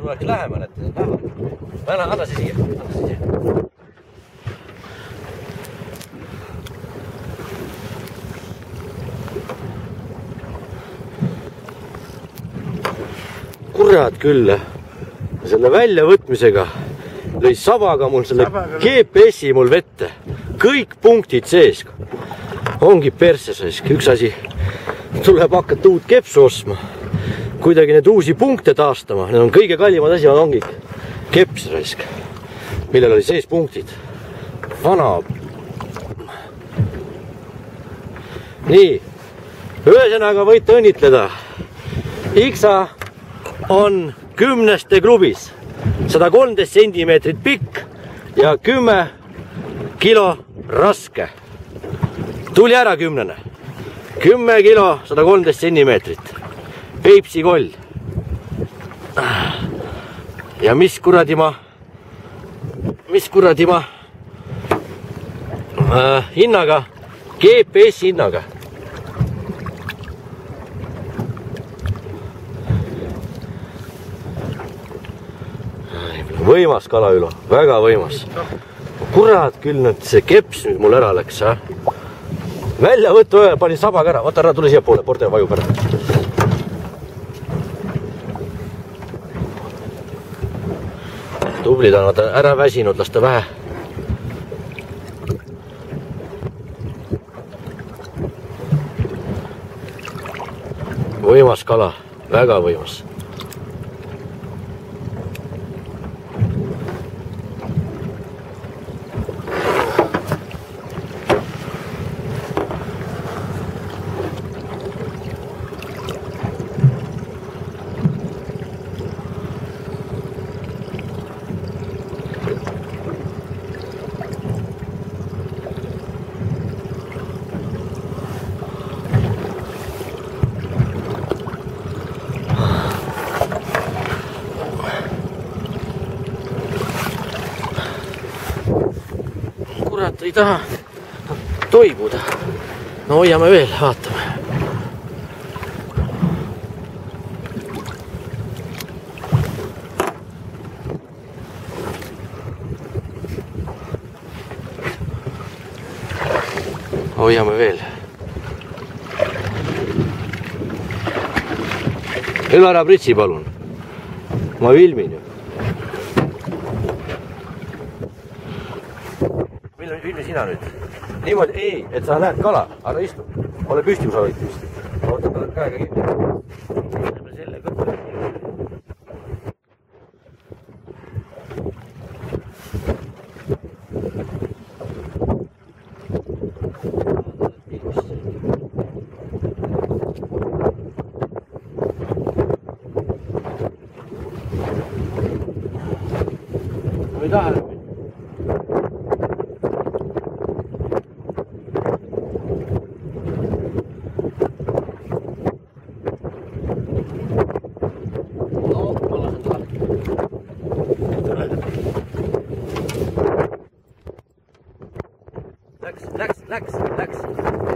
tuleks lähemale, et näha. Anna see siia. Kurat küll, selle väljavõtmisega lõi sabaga mul selle GPS-i mul vette. Kõik punktid sees. Ongi perses. Üks asi, tuleb hakata uut kepsu ostma. Kuidagi need uusi punkte taastama. Need on kõige kallimad asi, ongi keps raisk, millel oli sees punktid. Vana. Nii, ühesõnaga võite õnnitleda. Iksa on 10 klubis, 113 sentimeetrit pikk ja 10 kilo raske. Tuli ära 10. 10 kilo, 113 sentimeetrit. Peipsi koll. Ja mis kuradi ma hinnaga, GPS hinnaga. Võimas kala ülo, väga võimas. Kurat küll nüüd see keps nüüd mul ära läks, välja võttu, panin sabaga ära, vaata ära, tule siia poole, porte vajub ära. Tubli ta on, vaata ära väsinud, las ta vähe. Võimas kala, väga võimas. Kurat, ei taha toibuda. No hoiame veel, vaatame. Hoiame veel. Hüva ära pritsi, palun. Ma filmin ju. Filmi sina nüüd. Niimoodi, ei, et sa näed kala. Ära istu. Ole püsti, kui sa võid püsti. Oota, tuleb käega kinni. Lähme selle kõtta. Ma ei taha enam.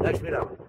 Läks minema.